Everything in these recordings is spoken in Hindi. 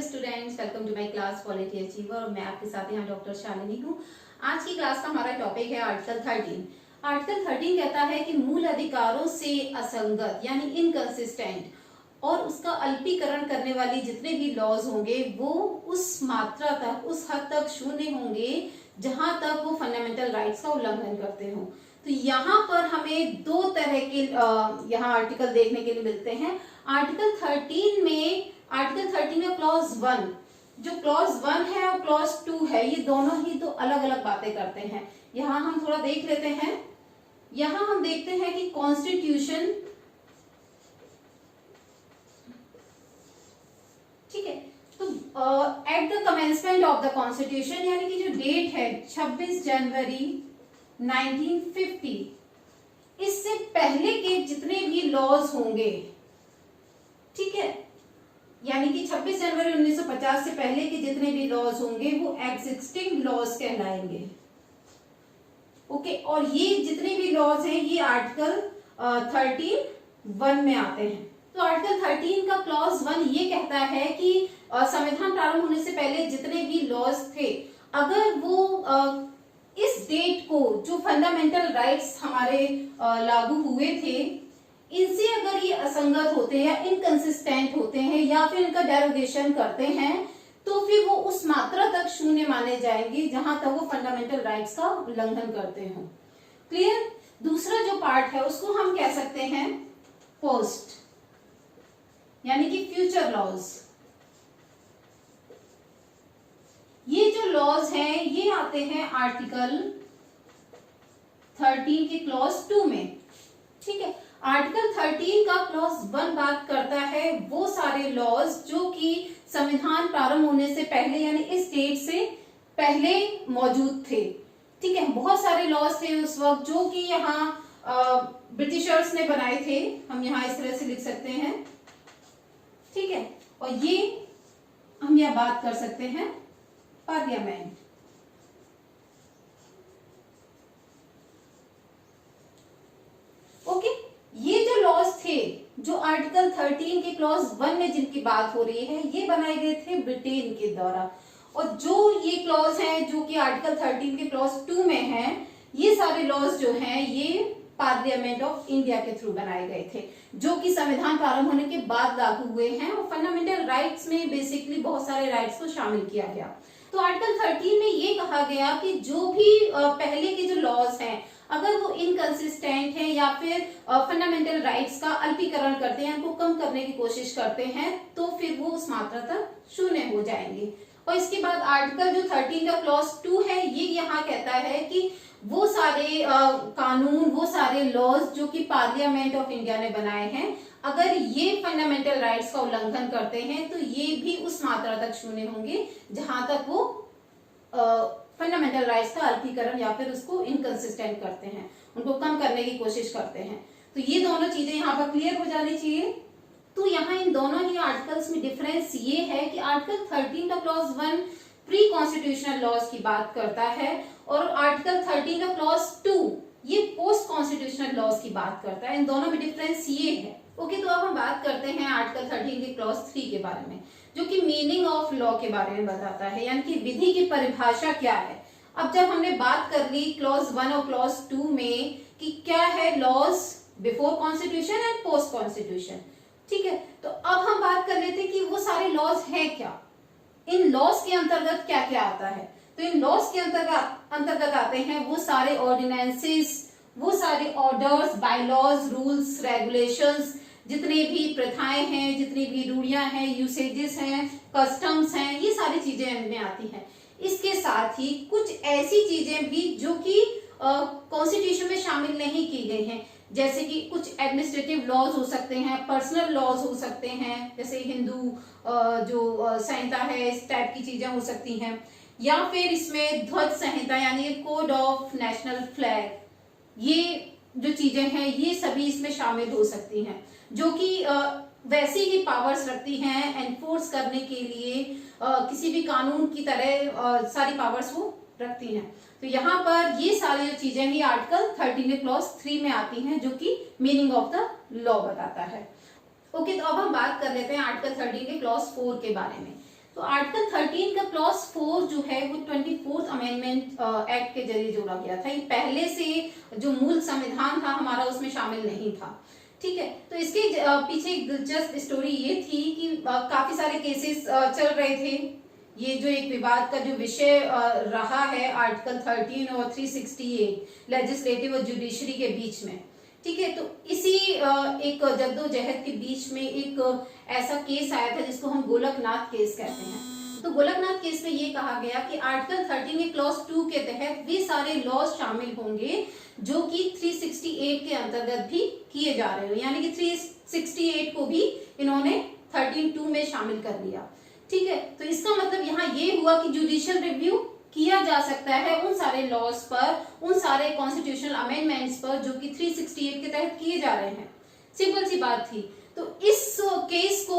Hello students, welcome to my class quality achiever. और मैं आपके साथ यहाँ डॉक्टर शालिनी हूँ। आज की क्लास का हमारा टॉपिक है आर्टिकल 13। आर्टिकल 13 कहता है कि मूल अधिकारों से असंगत यानी इनकंसिस्टेंट और उसका अल्पीकरण करने वाली जितने भी लॉज होंगे वो उस मात्रा तक, उस हद तक शून्य होंगे जहां तक वो फंडामेंटल राइट्स का उल्लंघन करते हो। तो यहाँ पर हमें दो तरह के यहाँ आर्टिकल देखने के लिए मिलते हैं। आर्टिकल 13 में क्लॉज 1, जो क्लॉज 1 है और क्लॉज 2 है, ये दोनों ही दो अलग अलग बातें करते हैं। यहाँ हम थोड़ा देख लेते हैं। यहाँ हम देखते हैं कि कॉन्स्टिट्यूशन, ठीक है, तो at the commencement of the constitution यानी कि जो डेट है 26 जनवरी 1950, इससे पहले के जितने भी लॉज होंगे, ठीक है, यानी कि 26 जनवरी 1950 से पहले के जितने भी लॉज होंगे वो एग्जिस्टिंग लॉज कहलाएंगे। ओके, और ये जितने भी लॉज हैं ये आर्टिकल 13(1) में आते हैं। तो आर्टिकल 13 का क्लॉज 1 ये कहता है कि संविधान प्रारंभ होने से पहले जितने भी लॉज थे, अगर वो इस डेट को जो फंडामेंटल राइट्स हमारे लागू हुए थे, इनसे अगर ये असंगत होते हैं या इनकंसिस्टेंट होते हैं या फिर इनका डेरोगेशन करते हैं, तो फिर वो उस मात्रा तक शून्य माने जाएंगे जहां तक वो फंडामेंटल राइट्स का उल्लंघन करते हो। क्लियर? दूसरा जो पार्ट है उसको हम कह सकते हैं पोस्ट, यानी कि फ्यूचर लॉज। ये जो लॉज हैं ये आते हैं आर्टिकल 13 के क्लॉज 2 में, ठीक है। आर्टिकल 13 का क्लॉज 1 बात करता है वो सारे लॉज जो कि संविधान प्रारंभ होने से पहले यानी इस डेट से पहले मौजूद थे, ठीक है। बहुत सारे लॉज थे उस वक्त जो कि यहाँ ब्रिटिशर्स ने बनाए थे, हम यहाँ इस तरह से लिख सकते हैं, ठीक है। और ये हम यह बात कर सकते हैं पार्लियामेंट। ओके, ये जो लॉज थे जो आर्टिकल 13 के क्लॉज 1 में जिनकी बात हो रही है ये बनाए गए थे ब्रिटेन के द्वारा, और जो ये क्लॉज हैं जो कि आर्टिकल 13 के क्लॉज 2 में हैं, ये सारे लॉज जो हैं ये पार्लियामेंट ऑफ इंडिया के थ्रू बनाए गए थे, जो कि संविधान प्रारंभ होने के बाद लागू हुए हैं। और फंडामेंटल राइट्स में बेसिकली बहुत सारे राइट्स को शामिल किया गया। तो आर्टिकल 13 में ये कहा गया कि जो भी पहले के जो लॉज हैं अगर वो इनकंसिस्टेंट हैं या फिर फंडामेंटल राइट्स का अल्पीकरण करते हैं, उनको कम करने की कोशिश करते हैं, तो फिर वो उस मात्रा तक शून्य हो जाएंगे। और इसके बाद आर्टिकल जो 13 का क्लॉज 2 है ये यहाँ कहता है कि वो सारे कानून, वो सारे लॉज जो कि पार्लियामेंट ऑफ इंडिया ने बनाए हैं, अगर ये फंडामेंटल राइट्स का उल्लंघन करते हैं तो ये भी उस मात्रा तक शून्य होंगे जहां तक वो फंडामेंटल राइट्स का अल्पीकरण या फिर उसको इनकंसिस्टेंट करते हैं, उनको कम करने की कोशिश करते हैं। तो ये दोनों चीजें यहाँ पर क्लियर हो जानी चाहिए। तो यहाँ इन दोनों ही आर्टिकल्स में डिफरेंस ये है कि आर्टिकल 13 का क्लॉज 1 प्री कॉन्स्टिट्यूशनल लॉज की बात करता है और आर्टिकल 13 का क्लॉज 2 ये पोस्ट कॉन्स्टिट्यूशनल लॉज की बात करता है। इन दोनों में डिफरेंस ये है। ओके, तो अब हम बात करते हैं आर्टिकल 13 के क्लॉज 3 के बारे में, जो कि मीनिंग ऑफ लॉ के बारे में बताता है, यानी कि विधि की परिभाषा क्या है। अब जब हमने बात कर ली क्लॉज 1 और क्लॉज 2 में कि क्या है laws before constitution and post constitution, ठीक है, तो अब हम बात कर लेते हैं कि वो सारे लॉज हैं क्या, इन लॉज के अंतर्गत क्या क्या आता है। तो इन लॉज के अंतर्गत आते हैं वो सारे ऑर्डिनेंसेस, वो सारे ऑर्डर्स, बायलॉज, रूल्स, रेगुलेशंस, जितने भी प्रथाएं हैं, जितनी भी रूढ़ियां हैं, यूसेजेस हैं, कस्टम्स हैं, ये सारी चीजें इनमें आती हैं। इसके साथ ही कुछ ऐसी चीजें भी जो कि कॉन्स्टिट्यूशन में शामिल नहीं की गई हैं, जैसे कि कुछ एडमिनिस्ट्रेटिव लॉज हो सकते हैं, पर्सनल लॉज हो सकते हैं, जैसे हिंदू जो संहिता है इस टाइप की चीजें हो सकती हैं, या फिर इसमें ध्वज संहिता यानी कोड ऑफ नेशनल फ्लैग, ये जो चीजें हैं ये सभी इसमें शामिल हो सकती हैं, जो कि वैसी ही पावर्स रखती हैं एनफोर्स करने के लिए, किसी भी कानून की तरह सारी पावर्स वो रखती हैं। तो यहाँ पर ये सारी जो चीजें ही आर्टिकल 13 के क्लॉज 3 में आती हैं, जो कि मीनिंग ऑफ द लॉ बताता है। ओके, तो अब हम बात कर लेते हैं आर्टिकल 13 के क्लॉज 4 के बारे में। तो आर्टिकल 13 का क्लॉज 4 जो है वो 24th अमेंडमेंट एक्ट के जरिए जोड़ा गया था। ये पहले से जो मूल संविधान था हमारा उसमें शामिल नहीं था। ठीक है, तो इसके पीछे एक दिलचस्प स्टोरी ये थी कि काफी सारे केसेस चल रहे थे। ये जो एक विवाद का जो विषय रहा है आर्टिकल 13 और 368 लेजिस्लेटिव और जुडिशरी के बीच में। ठीक है, तो इसी एक जद्दोजहद के बीच में एक ऐसा केस आया था जिसको हम गोलकनाथ केस कहते हैं। तो गोलकनाथ केस में ये कहा गया कि आर्टिकल 13 के क्लॉज 2 के तहत वे सारे लॉज शामिल होंगे जो कि 368 के अंतर्गत भी किए जा रहे हो, यानी कि 368 को भी इन्होंने 13(2) में शामिल कर लिया। ठीक है, तो इसका मतलब यहाँ ये हुआ कि जुडिशियल रिव्यू किया जा सकता है उन सारे लॉज पर, उन सारे कॉन्स्टिट्यूशनल अमेंडमेंट्स पर जो कि 368 के तहत किए जा रहे हैं। सिंपल सी बात थी। तो इस केस को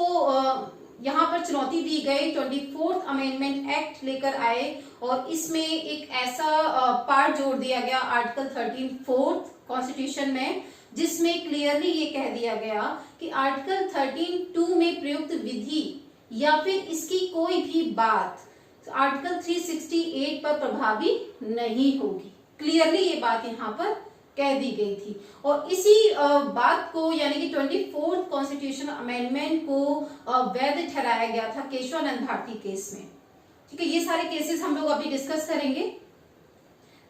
यहाँ पर चुनौती दी गई, 24th अमेंडमेंट एक्ट लेकर आए और इसमें एक ऐसा पार्ट जोड़ दिया गया आर्टिकल 13 4th कॉन्स्टिट्यूशन में, जिसमें क्लियरली ये कह दिया गया कि आर्टिकल 13(2) में प्रयुक्त विधि या फिर इसकी कोई भी बात आर्टिकल 368 पर प्रभावी नहीं होगी। क्लियरली ये बात यहाँ पर कह दी गई थी और इसी बात को यानी कि 24th कॉन्स्टिट्यूशन अमेंडमेंट को वैध ठहराया गया था केशवानंद भारती केस में। ठीक है, ये सारे केसेस हम लोग अभी डिस्कस करेंगे।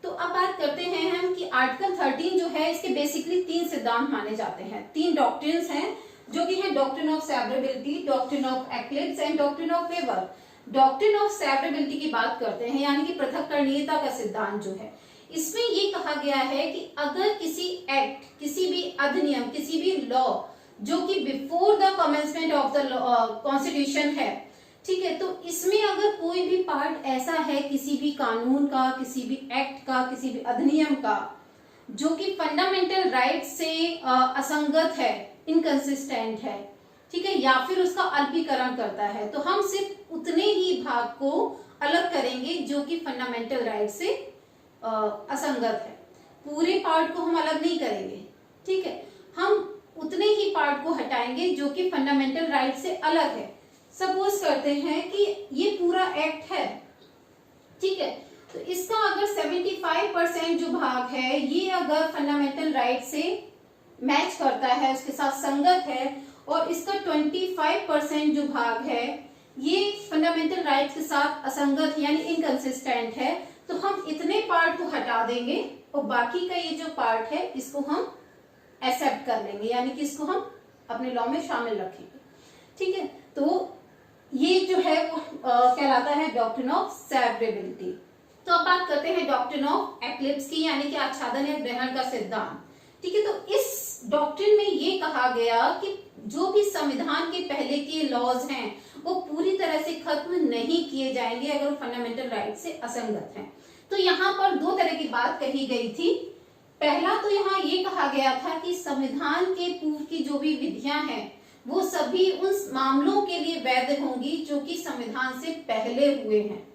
तो अब बात करते हैं हम कि आर्टिकल 13 जो है इसके बेसिकली 3 सिद्धांत माने जाते हैं, 3 डॉक्ट्रिन्स हैं जो कि है doctrine of severability, doctrine of eclipse and doctrine of waiver. Doctrine of severability की बात करते हैं यानी कि पृथक्करणीयता का सिद्धांत जो है, इसमें ये कहा गया है कि अगर किसी एक्ट, किसी भी अधिनियम, किसी भी लॉ जो कि before the commencement of the constitution है, ठीक है, तो इसमें अगर कोई भी पार्ट ऐसा है किसी भी कानून का, किसी भी एक्ट का, किसी भी अधिनियम का जो कि फंडामेंटल राइट से असंगत है, इनकंसिस्टेंट है, ठीक है, या फिर उसका अल्पीकरण करता है, तो हम सिर्फ उतने ही भाग को अलग करेंगे जो कि फंडामेंटल राइट से असंगत है। पूरे पार्ट को हम अलग नहीं करेंगे। ठीक है, हम उतने ही पार्ट को हटाएंगे जो कि फंडामेंटल राइट से अलग है। सपोज करते हैं कि ये पूरा एक्ट है, ठीक है, तो इसका अगर 75% जो भाग है ये अगर फंडामेंटल राइट से मैच करता है, उसके साथ संगत है, और इसका 25% जो भाग है ये फंडामेंटल राइट के साथ असंगत यानी इनकंसिस्टेंट है, तो हम इतने पार्ट को हटा देंगे और बाकी का ये जो पार्ट है इसको हम एक्सेप्ट कर लेंगे, यानी कि इसको हम अपने लॉ में शामिल रखेंगे। ठीक है, तो ये जो है वो कहलाता है डॉक्ट्रिन ऑफ सेवरेबिलिटी। तो अब बात करते हैं डॉक्ट्रिन ऑफ एक्लिप्स की, यानी कि आच्छादन या ग्रहण का सिद्धांत। ठीक है, तो इस डॉक्ट्रिन में ये कहा गया कि जो भी संविधान के पहले के लॉज हैं वो पूरी तरह से खत्म नहीं किए जाएंगे अगर वो फंडामेंटल राइट से असंगत हैं। तो यहाँ पर 2 तरह की बात कही गई थी। पहला तो यहाँ ये कहा गया था कि संविधान के पूर्व की जो भी विधियां हैं वो सभी उन मामलों के लिए वैध होंगी जो कि संविधान से पहले हुए हैं।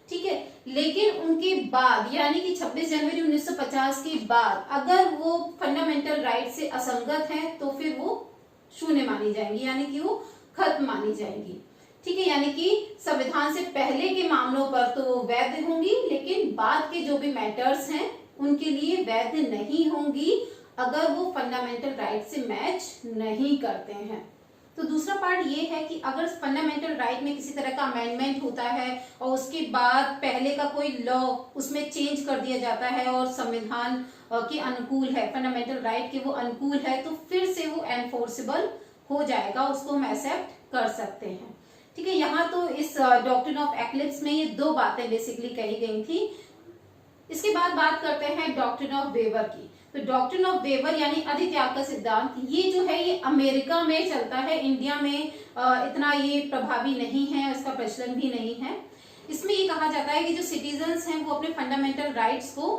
ठीक है, लेकिन उनके बाद यानी कि 26 जनवरी 1950 के बाद अगर वो फंडामेंटल राइट से असंगत हैं तो फिर वो शून्य मानी जाएंगी, यानी कि वो खत्म मानी जाएंगी। ठीक है, यानी कि संविधान से पहले के मामलों पर तो वो वैध होंगी, लेकिन बाद के जो भी मैटर्स हैं उनके लिए वैध नहीं होंगी अगर वो फंडामेंटल राइट से मैच नहीं करते हैं। तो दूसरा पार्ट ये है कि अगर फंडामेंटल राइट में किसी तरह का अमेंडमेंट होता है और उसके बाद पहले का कोई लॉ उसमें चेंज कर दिया जाता है और संविधान के अनुकूल है, फंडामेंटल राइट के वो अनुकूल है, तो फिर से वो एनफोर्सेबल हो जाएगा, उसको हम एक्सेप्ट कर सकते हैं। ठीक है, यहाँ तो इस डॉक्ट्रिन ऑफ एक्लिप्स में ये 2 बातें बेसिकली कही गई थी। इसके बाद बात करते हैं डॉक्ट्रिन ऑफ वेवर की। तो डॉक्ट्रिन ऑफ वेवर यानी अधित्याग का सिद्धांत, ये जो है ये अमेरिका में चलता है, इंडिया में इतना ये प्रभावी नहीं है, इसका प्रचलन भी नहीं है। इसमें ये कहा जाता है कि जो सिटीजन्स हैं वो अपने फंडामेंटल राइट्स को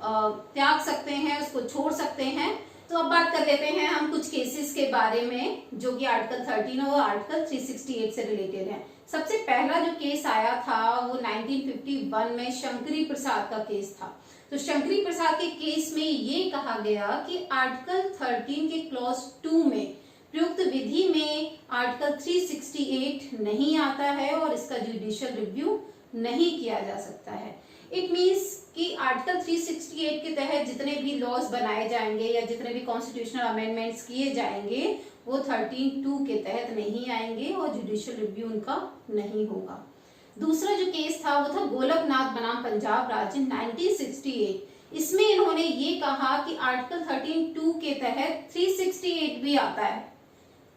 त्याग सकते हैं, उसको छोड़ सकते हैं। तो अब बात कर लेते हैं हम कुछ केसेस के बारे में जो कि आर्टिकल 13 और आर्टिकल 368 से रिलेटेड है। सबसे पहला जो केस आया था वो 1951 में शंकरी प्रसाद का केस था। तो शंकरी प्रसाद के केस में ये कहा गया कि आर्टिकल 13 के क्लॉज 2 में प्रयुक्त विधि में आर्टिकल 368 नहीं आता है और इसका जुडिशियल रिव्यू नहीं किया जा सकता है। इट मीन्स कि आर्टिकल 368 के तहत जितने भी लॉज बनाए जाएंगे या जितने भी कॉन्स्टिट्यूशनल अमेंडमेंट्स किए जाएंगे वो 13(2) के तहत नहीं आएंगे और जुडिशियल रिव्यू उनका नहीं होगा। दूसरा जो केस था वो था गोलकनाथ बनाम पंजाब राज्य 1968। इसमें इन्होंने ये कहा कि आर्टिकल 13(2) के तहत 368 भी आता है।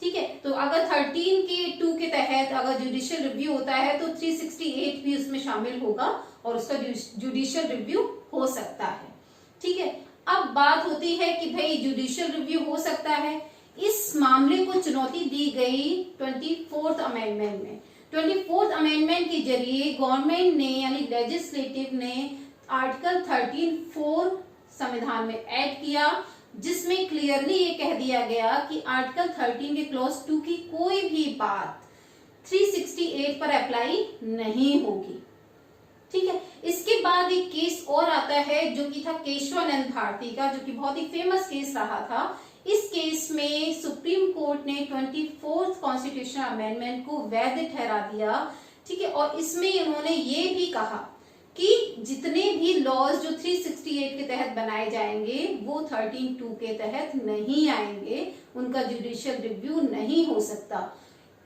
ठीक है, तो अगर 13(2) के तहत अगर जुडिशियल रिव्यू होता है तो 368 भी उसमें शामिल होगा और उसका जुडिशियल रिव्यू हो सकता है। ठीक है, अब बात होती है कि भाई जुडिशियल रिव्यू हो सकता है, इस मामले को चुनौती दी गई 24th अमेंडमेंट में। 24th अमेंडमेंट के जरिए गवर्नमेंट ने यानी लेजिस्लेटिव ने आर्टिकल 13(4) संविधान में ऐड किया, जिसमें क्लियरली ये कह दिया गया कि आर्टिकल 13 के क्लॉज 2 की कोई भी बात 368 पर अप्लाई नहीं होगी। ठीक है, इसके बाद एक केस और आता है जो कि था केशवानंद भारती का, जो कि बहुत ही फेमस केस रहा था। इस केस में सुप्रीम कोर्ट ने 24th कॉन्स्टिट्यूशनल अमेंडमेंट को वैध ठहरा दिया। ठीक है, और इसमें उन्होंने ये भी कहा कि जितने भी लॉज जो 368 के तहत बनाए जाएंगे वो 13(2) के तहत नहीं आएंगे, उनका जुडिशियल रिव्यू नहीं हो सकता।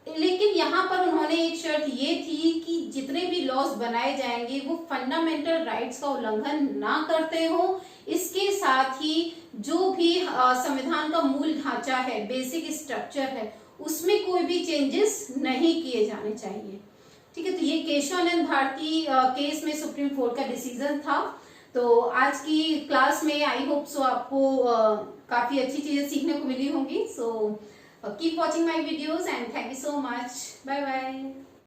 लेकिन यहाँ पर उन्होंने एक शर्त ये थी कि जितने भी लॉज बनाए जाएंगे वो फंडामेंटल राइट्स का उल्लंघन ना करते हो, इसके साथ ही जो भी संविधान का मूल ढांचा है, बेसिक स्ट्रक्चर है, उसमें कोई भी चेंजेस नहीं किए जाने चाहिए। ठीक है, तो ये केशवानंद भारती केस में सुप्रीम कोर्ट का डिसीजन था। तो आज की क्लास में आई होप सो आपको काफी अच्छी चीजें सीखने को मिली होंगी। So keep watching my videos and thank you so much. Bye bye.